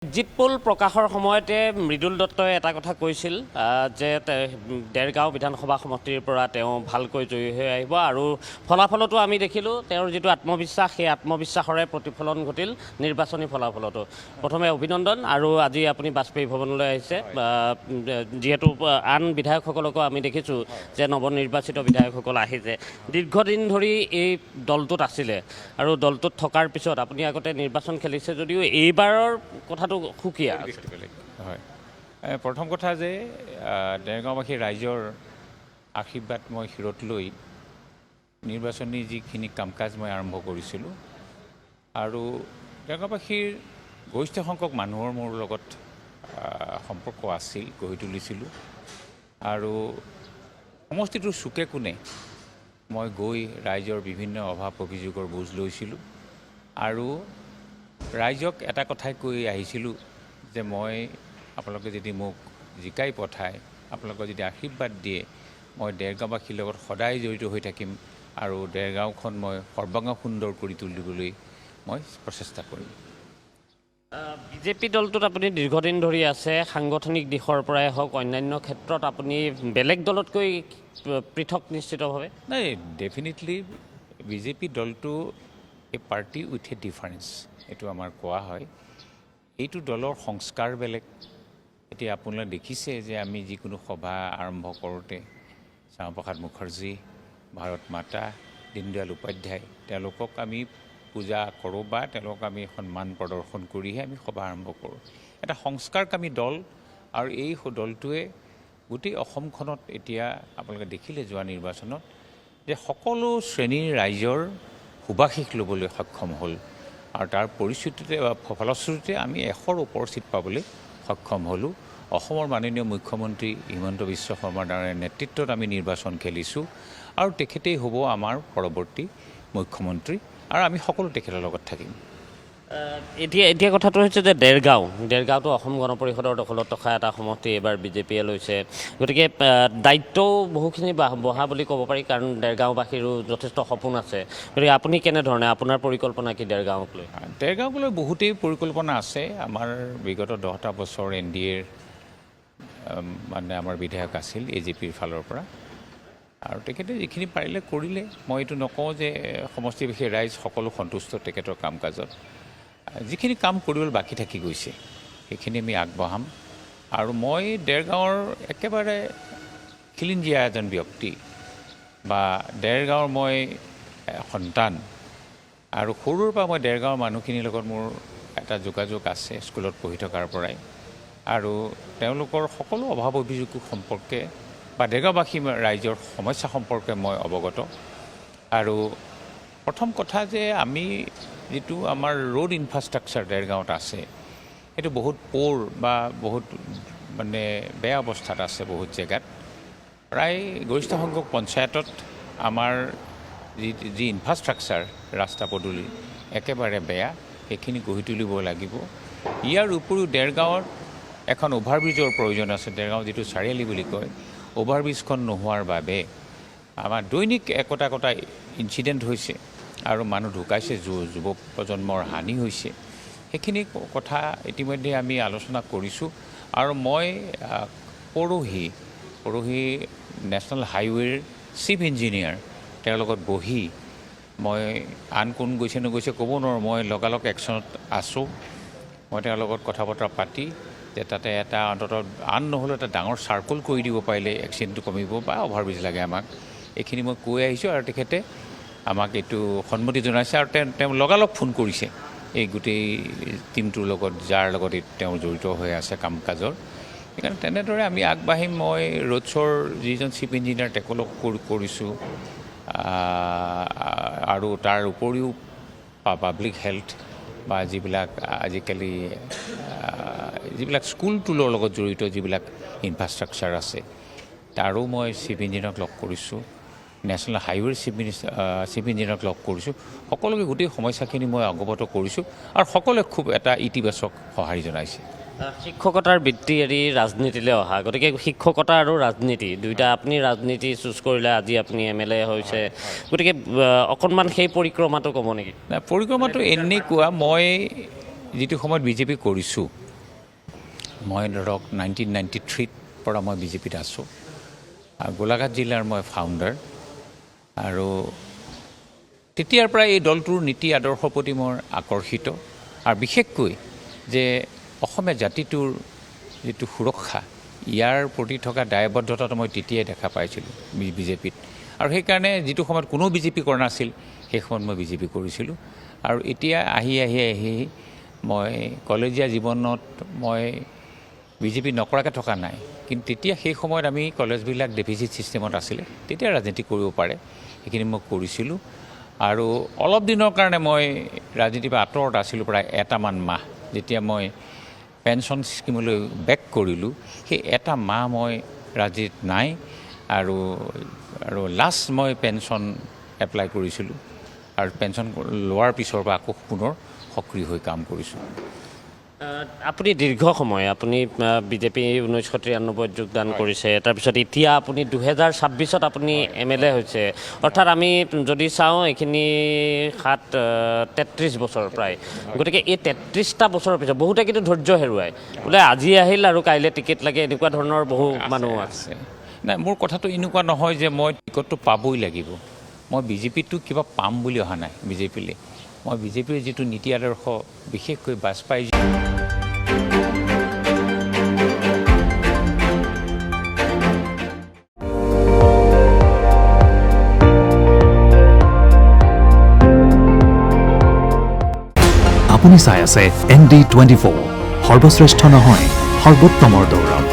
জিত পোল প্ৰকাশৰ সময়তে মৃদুল দত্তই এটা কথা কৈছিল যে দেৰগাঁও বিধানসভা সমষ্টিৰ পৰা তেওঁ ভালকৈ জয়ী হৈ আহিব আৰু ফলাফলতো আমি দেখিলোঁ তেওঁৰ যিটো আত্মবিশ্বাস সেই আত্মবিশ্বাসৰে প্ৰতিফলন ঘটিল নিৰ্বাচনী ফলাফলতো। প্ৰথমে অভিনন্দন আৰু আজি আপুনি বাজপেয়ী ভৱনলৈ আহিছে যিহেতু আন বিধায়কসকলকো আমি দেখিছোঁ যে নৱনিৰ্বাচিত বিধায়কসকল আহিছে। দীৰ্ঘদিন ধৰি এই দলটোত আছিলে আৰু দলটোত থকাৰ পিছত আপুনি আগতে নিৰ্বাচন খেলিছে যদিও এইবাৰৰ কথাটো সুকীয়া। হয়, প্ৰথম কথা যে দেৰগাঁওবাসী ৰাইজৰ আশীৰ্বাদ মই শিৰত লৈ নিৰ্বাচনী যিখিনি কাম কাজ মই আৰম্ভ কৰিছিলোঁ আৰু দেৰগাঁওবাসীৰ গৰিষ্ঠ সংখ্যক মানুহৰ মোৰ লগত সম্পৰ্ক আছিল, গঢ়ি তুলিছিলোঁ আৰু সমষ্টিটোৰ চুকে কোণে মই গৈ ৰাইজৰ বিভিন্ন অভাৱ অভিযোগৰ বুজ লৈছিলোঁ আৰু ৰাইজক এটা কথাই কৈ আহিছিলোঁ যে মই আপোনালোকে যদি মোক জিকাই পঠায়, আপোনালোকে যদি আশীৰ্বাদ দিয়ে, মই দেৰগাঁওবাসীৰ লগত সদায় জড়িত হৈ থাকিম আৰু দেৰগাঁওখন মই সৰ্বাংগ সুন্দৰ কৰি তুলিবলৈ মই প্ৰচেষ্টা কৰিম। বিজেপি দলটোত আপুনি দীৰ্ঘদিন ধৰি আছে, সাংগঠনিক দিশৰ পৰাই হওক অন্যান্য ক্ষেত্ৰত আপুনি বেলেগ দলতকৈ পৃথক নিশ্চিতভাৱে? নাই, ডেফিনেটলি বিজেপি দলটো এ পাৰ্টি উইথ এ ডিফাৰেঞ্চ, এইটো আমাৰ কোৱা হয়। এইটো দলৰ সংস্কাৰ বেলেগ। এতিয়া আপোনালোকে দেখিছে যে আমি যিকোনো সভা আৰম্ভ কৰোঁতে শ্যামাপ্ৰসাদ মুখাৰ্জী, ভাৰত মাতা, দীনদয়াল উপাধ্যায়, তেওঁলোকক আমি পূজা কৰোঁ বা তেওঁলোকক আমি সন্মান প্ৰদৰ্শন কৰিহে আমি সভা আৰম্ভ কৰোঁ। এটা সংস্কাৰকামী দল আৰু এই দলটোৱে গোটেই অসমখনত এতিয়া আপোনালোকে দেখিলে যোৱা নিৰ্বাচনত যে সকলো শ্ৰেণীৰ ৰাইজৰ সুবাসিস ল'বলৈ সক্ষম হ'ল আৰু তাৰ পৰিস্থিতিতে ফলশ্ৰুতিতে আমি 100ৰ ওপৰ চিট পাবলৈ সক্ষম হ'লোঁ। অসমৰ মাননীয় মুখ্যমন্ত্ৰী হিমন্ত বিশ্ব শৰ্মাৰ দ্বাৰা নেতৃত্বত আমি নিৰ্বাচন খেলিছোঁ আৰু তেখেতেই হ'ব আমাৰ পৰৱৰ্তী মুখ্যমন্ত্ৰী আৰু আমি সকলো তেখেতৰ লগত থাকিম। এতিয়া কথাটো হৈছে যে দেৰগাঁওটো অসম গণ পৰিষদৰ দখলত থকা এটা সমষ্টি এইবাৰ বিজেপিয়ে লৈছে, গতিকে দায়িত্বও বহুখিনি বহা বুলি ক'ব পাৰি, কাৰণ দেৰগাঁওবাসীৰো যথেষ্ট সপোন আছে। গতিকে আপুনি কেনেধৰণে, আপোনাৰ পৰিকল্পনা কি দেৰগাঁৱক লৈ? দেৰগাঁৱক লৈ বহুতেই পৰিকল্পনা আছে। আমাৰ বিগত 10টা বছৰ NDAৰ মানে আমাৰ বিধায়ক আছিল AJPৰ ফালৰ পৰা আৰু তেখেতে যিখিনি পাৰিলে কৰিলে। মই এইটো নকওঁ যে সমষ্টিবাসী ৰাইজ সকলো সন্তুষ্ট তেখেতৰ কাম কাজত। যিখিনি কাম কৰিবলৈ বাকী থাকি গৈছে সেইখিনি আমি আগবঢ়াম আৰু মই দেৰগাঁৱৰ একেবাৰে খিলিঞ্জীয়া এজন ব্যক্তি বা দেৰগাঁৱৰ মই সন্তান আৰু সৰুৰ পৰা মই দেৰগাঁৱৰ মানুহখিনিৰ লগত মোৰ এটা যোগাযোগ আছে স্কুলত পঢ়ি থকাৰ পৰাই আৰু তেওঁলোকৰ সকলো অভাৱ অভিযোগ সম্পৰ্কে বা দেৰগাঁওবাসী ৰাইজৰ সমস্যা সম্পৰ্কে মই অৱগত। আৰু প্ৰথম কথা যে আমি যিটো আমাৰ ৰোড ইনফ্ৰাষ্ট্ৰাকচাৰ দেৰগাঁৱত আছে সেইটো বহুত প'ৰ বা বহুত মানে বেয়া অৱস্থাত আছে। বহুত জেগাত প্ৰায় গৰিষ্ঠ সংখ্যক পঞ্চায়তত আমাৰ যি ইনফ্ৰাষ্ট্ৰাকচাৰ ৰাস্তা পদূলি একেবাৰে বেয়া, সেইখিনি গঢ়ি তুলিব লাগিব। ইয়াৰ উপৰিও দেৰগাঁৱৰ এখন অভাৰব্ৰিজৰ প্ৰয়োজন আছে। দেৰগাঁও যিটো চাৰিআলি বুলি কয়, অভাৰব্ৰিজখন নোহোৱাৰ বাবে আমাৰ দৈনিক একোটা ইনচিডেণ্ট হৈছে আৰু মানুহ ঢুকাইছে, যুৱ প্ৰজন্মৰ হানি হৈছে। সেইখিনি কথা ইতিমধ্যে আমি আলোচনা কৰিছোঁ আৰু মই পৰহি নেশ্যনেল হাইৱেৰ চিফ ইঞ্জিনিয়াৰ তেওঁৰ লগত বহি মই আন কোন গৈছে নগৈছে ক'ব নোৱাৰোঁ, মই লগালগ একশ্যনত আছোঁ। মই তেওঁৰ লগত কথা বতৰা পাতি যে তাতে এটা অন্ততঃ আন নহ'লেও এটা ডাঙৰ চাৰ্কল কৰি দিব পাৰিলে এক্সিডেণ্টটো কমিব বা অভাৰব্ৰিজ লাগে আমাক, এইখিনি মই কৈ আহিছোঁ আৰু তেখেতে আমাক এইটো সন্মতি জনাইছে আৰু তেওঁ লগালগ ফোন কৰিছে এই গোটেই টীমটোৰ লগত, যাৰ লগত তেওঁ জড়িত হৈ আছে কাম কাজৰ। সেইকাৰণে তেনেদৰে আমি আগবাঢ়িম। মই ৰোড শ্ব'ৰ যিজন চিফ ইঞ্জিনিয়াৰ তেখেতক কৰিছোঁ আৰু তাৰ উপৰিও পাব্লিক হেল্থ বা যিবিলাক আজিকালি যিবিলাক স্কুল টুলৰ লগত জড়িত যিবিলাক ইনফ্ৰাষ্ট্ৰাকচাৰ আছে তাৰো মই চিফ ইঞ্জিনিয়াৰক লগ কৰিছোঁ, নেশ্যনেল হাইৱেৰ চিফ ইঞ্জিনিয়াৰক লগ কৰিছোঁ। সকলোকে গোটেই সমস্যাখিনি মই অৱগত কৰিছোঁ আৰু সকলোৱে খুব এটা ইতিবাচক সঁহাৰি জনাইছে। শিক্ষকতাৰ বৃত্তি এৰি ৰাজনীতিলৈ অহা, গতিকে শিক্ষকতা আৰু ৰাজনীতি দুয়োটা, আপুনি ৰাজনীতি চুজ কৰিলে, আজি আপুনি MLA হৈছে, গতিকে অকণমান সেই পৰিক্ৰমাটো ক'ব নেকি? পৰিক্ৰমাটো এনেকুৱা, মই যিটো সময়ত বিজেপি কৰিছোঁ মই ধৰক 1993ত পৰা মই বিজেপিত আছোঁ আৰু গোলাঘাট জিলাৰ মই ফাউণ্ডাৰ আৰু তেতিয়াৰ পৰা এই দলটোৰ নীতি আদৰ্শৰ প্ৰতি মই আকৰ্ষিত আৰু বিশেষকৈ যে অসমীয়া জাতিটোৰ যিটো সুৰক্ষা ইয়াৰ প্ৰতি থকা দায়বদ্ধতাটো মই তেতিয়াই দেখা পাইছিলোঁ বিজেপিত আৰু সেইকাৰণে যিটো সময়ত কোনো বিজেপি কৰা নাছিল সেই সময়ত মই বিজেপি কৰিছিলোঁ আৰু এতিয়া আহি মই কলেজীয়া জীৱনত মই বিজেপি নকৰাকৈ থকা নাই কিন্তু তেতিয়া সেই সময়ত আমি কলেজবিলাক ডেফিচিট ছিষ্টেমত আছিলে তেতিয়া ৰাজনীতি কৰিব পাৰে সেইখিনি মই কৰিছিলোঁ আৰু অলপ দিনৰ কাৰণে মই ৰাজনীতিৰ পৰা আঁতৰত আছিলোঁ প্ৰায় এটামান মাহ যেতিয়া মই পেঞ্চন স্কিমলৈ বেক কৰিলোঁ সেই এটা মাহ মই ৰাজনীতিত নাই আৰু লাষ্ট মই পেঞ্চন এপ্লাই কৰিছিলোঁ আৰু পেঞ্চন লোৱাৰ পিছৰ পৰা আকৌ পুনৰ সক্ৰিয় হৈ কাম কৰিছোঁ আপুনি দীৰ্ঘ সময় আপুনি বিজেপি 1993 যোগদান কৰিছে তাৰপিছত এতিয়া আপুনি 2026ত আপুনি MLA হৈছে অৰ্থাৎ আমি যদি চাওঁ এইখিনি 33 বছৰ প্ৰায় গতিকে এই 33টা বছৰৰ পিছত বহুতে কিন্তু ধৈৰ্য হেৰুৱায় বোলে আজি আহিল আৰু কাইলৈ টিকেট লাগে এনেকুৱা ধৰণৰ বহু মানুহ আছে নাই মোৰ কথাটো এনেকুৱা নহয় যে মই টিকটটো পাবই লাগিব মই বিজেপিটো কিবা পাম বুলি অহা নাই বিজেপিলৈ মই বিজেপিৰ যিটো নীতি আদৰ্শ বিশেষকৈ বাজপেয়ী আপুনি চাই আছে ND24 সৰ্বশ্ৰেষ্ঠ নহয় সৰ্বোত্তমৰ দৌৰত